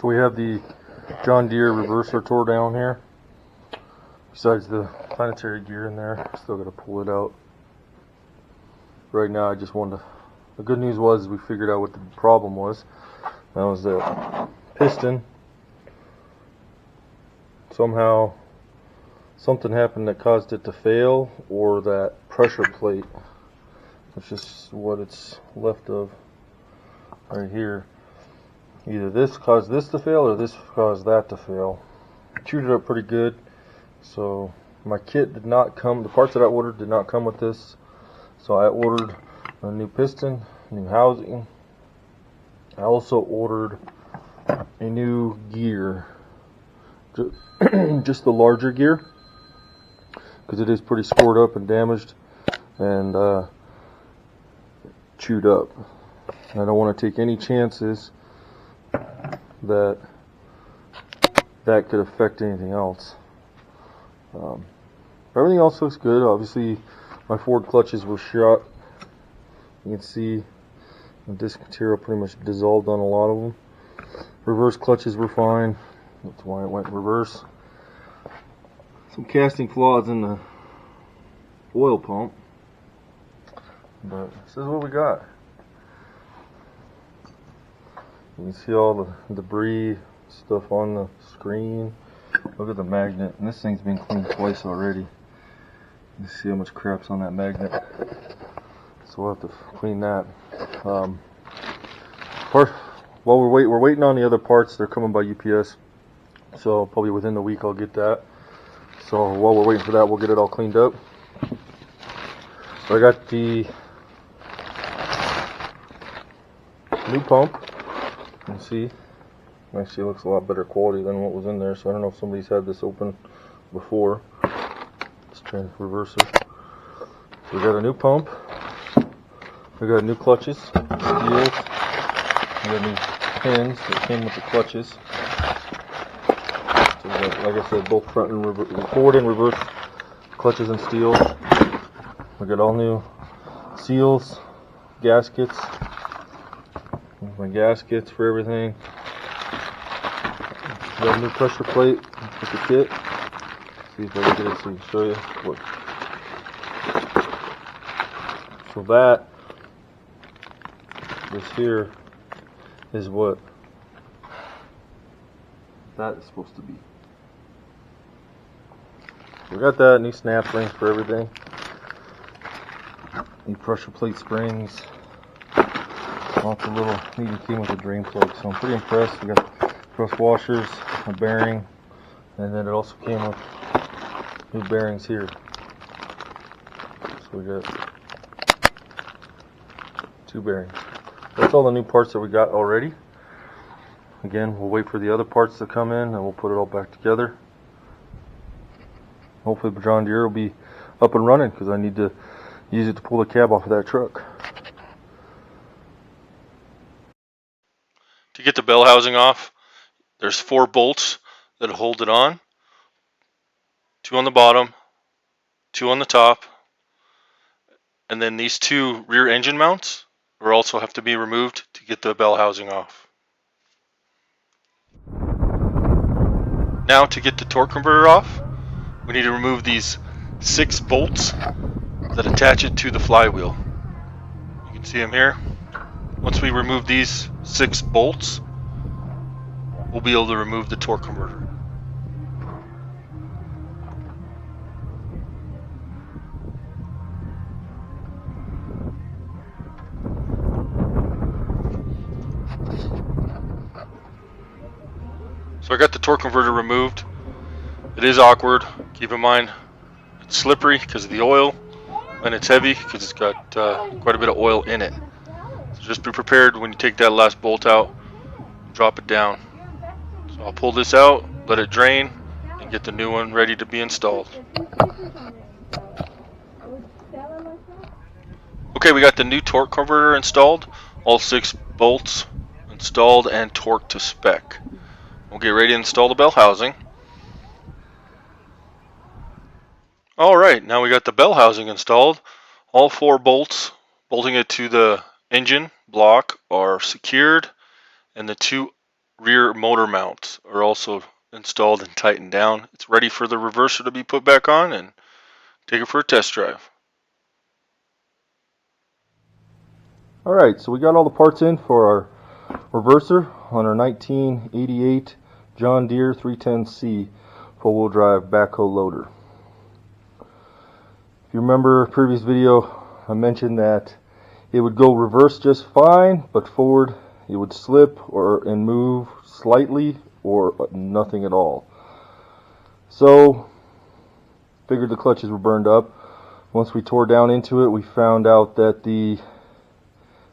So we have the John Deere reverser tore down here. Besides the planetary gear in there, still got to pull it out. Right now, I just wanted to. The good news was we figured out what the problem was. That was the piston. Somehow, something happened that caused it to fail, or that pressure plate. It's just what it's left of right here. Either this caused this to fail, or this caused that to fail. Chewed it up pretty good. So my kit did not come, the parts that I ordered did not come with this. So I ordered a new piston, new housing. I also ordered a new gear, just the larger gear, because it is pretty scored up and damaged and chewed up. I don't want to take any chances that could affect anything else. Everything else looks good. Obviously, my Ford clutches were shot. You can see the disc material pretty much dissolved on a lot of them. Reverse clutches were fine. That's why it went reverse. Some casting flaws in the oil pump. But this is what we got. You can see all the debris stuff on the screen. Look at the magnet, and this thing's been cleaned twice already. You see how much crap's on that magnet. So we'll have to clean that. While we're waiting on the other parts. They're coming by UPS, so probably within the week I'll get that. So while we're waiting for that, we'll get it all cleaned up. So I got the new pump. You can see. Actually, it looks a lot better quality than what was in there, so I don't know if somebody's had this open before. Let's try and reverse it. So we got a new pump. We got new clutches, steels. We got new pins that came with the clutches. So we got, like I said, both front and forward and reverse clutches and steels. We got all new seals, gaskets. My gaskets for everything. Got a new pressure plate with the kit. See if I can get it so I can show you what. So this here is what that is supposed to be. We got that, new snap rings for everything. New pressure plate springs. Lots of little, even came with a drain plug, so I'm pretty impressed. We got cross washers, a bearing, and then it also came with new bearings here. So we got 2 bearings. That's all the new parts that we got already. Again, we'll wait for the other parts to come in and we'll put it all back together. Hopefully John Deere will be up and running, because I need to use it to pull the cab off of that truck. To get the bell housing off, there's 4 bolts that hold it on. 2 on the bottom, 2 on the top, and then these 2 rear engine mounts will also have to be removed to get the bell housing off. Now to get the torque converter off, we need to remove these 6 bolts that attach it to the flywheel. You can see them here. Once we remove these 6 bolts, we'll be able to remove the torque converter. So I got the torque converter removed. It is awkward. Keep in mind it's slippery because of the oil, and it's heavy because it's got quite a bit of oil in it. So just be prepared when you take that last bolt out, drop it down. So I'll pull this out, let it drain, and get the new one ready to be installed. Okay, we got the new torque converter installed, all 6 bolts installed and torqued to spec. We'll get ready to install the bell housing. Alright, now we got the bell housing installed. All 4 bolts bolting it to the engine block are secured, and the 2 rear motor mounts are also installed and tightened down. It's ready for the reverser to be put back on and take it for a test drive. Alright, so we got all the parts in for our reverser on our 1988 John Deere 310C four-wheel drive backhoe loader. If you remember a previous video, I mentioned that it would go reverse just fine, but forward it would slip and move slightly or nothing at all. So figured the clutches were burned up. Once we tore down into it, we found out that the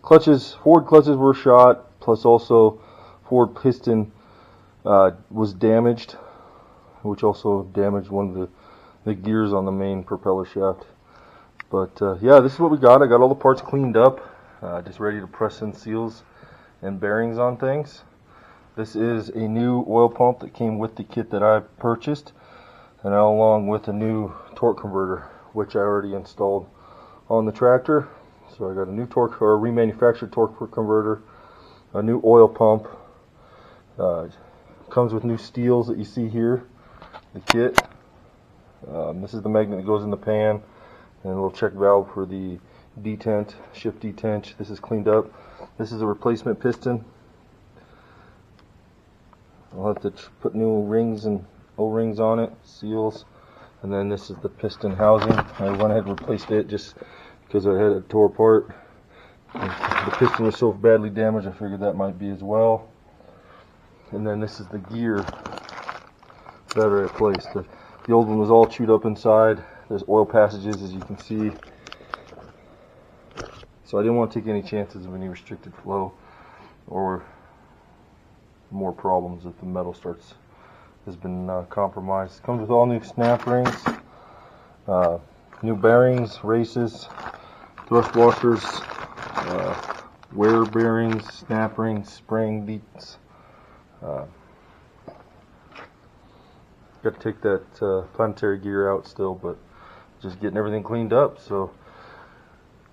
forward clutches were shot, plus also forward piston was damaged, which also damaged one of the gears on the main propeller shaft. But yeah, this is what we got. I got all the parts cleaned up, just ready to press in seals and bearings on things. This is a new oil pump that came with the kit that I purchased, and along with a new torque converter, which I already installed on the tractor. So I got a new torque, or a remanufactured torque converter, a new oil pump. Comes with new steels that you see here, the kit. This is the magnet that goes in the pan, and a little check valve for the detent, shift detent. This is cleaned up. This is a replacement piston. I'll have to put new rings and O-rings on it, seals. And then this is the piston housing. I went ahead and replaced it just because I had it tore apart. The piston was so badly damaged, I figured that might be as well. And then this is the gear that I replaced. The old one was all chewed up inside. There's oil passages, as you can see. So I didn't want to take any chances of any restricted flow or more problems if the metal has been compromised. Comes with all new snap rings, new bearings, races, thrust washers, wear bearings, snap rings, spring beats. Got to take that planetary gear out still, but just getting everything cleaned up. So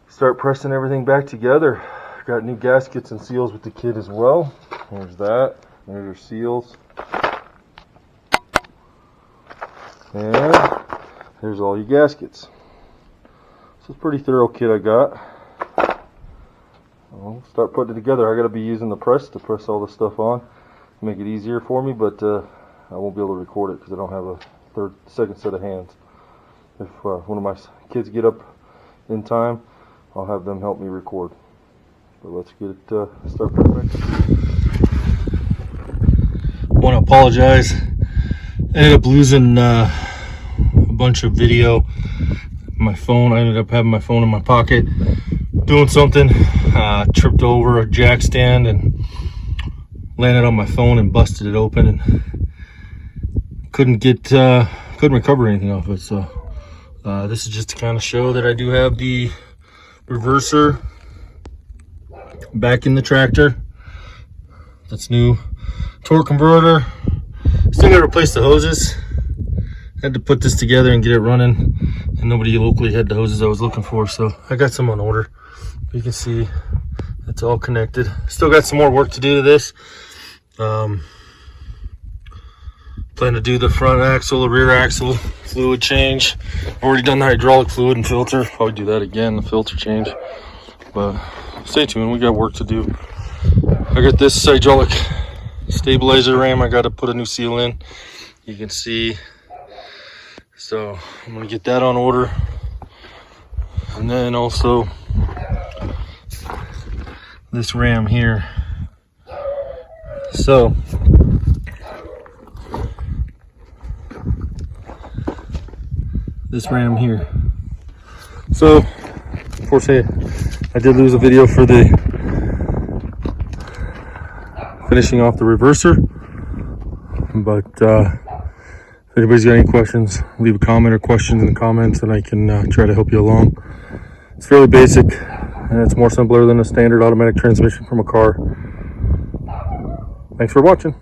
start pressing everything back together. Got new gaskets and seals with the kit as well. There's that. There's your seals. And there's all your gaskets. So it's a pretty thorough kit I got. I'll start putting it together. I got to be using the press to press all this stuff on, make it easier for me, but I won't be able to record it because I don't have a second set of hands. If one of my kids get up in time, I'll have them help me record. But let's get it start perfect. I want to apologize. I ended up losing a bunch of video. My phone, I ended up having my phone in my pocket doing something, tripped over a jack stand and landed on my phone and busted it open, and couldn't recover anything off it. So this is just to kind of show that I do have the reverser back in the tractor. That's new torque converter. Still gotta replace the hoses. Had to put this together and get it running, and nobody locally had the hoses I was looking for, so I got some on order. You can see it's all connected. Still got some more work to do to this. Plan to do the front axle, the rear axle, fluid change. Already done the hydraulic fluid and filter. Probably do that again, the filter change. But stay tuned, we got work to do. I got this hydraulic stabilizer ram I got to put a new seal in. You can see. So I'm going to get that on order. And then also this ram here. So this ram here. So unfortunately I did lose a video for the finishing off the reverser, but if anybody's got any questions, leave a comment or questions in the comments and I can try to help you along. It's fairly basic and it's more simpler than a standard automatic transmission from a car. Thanks for watching.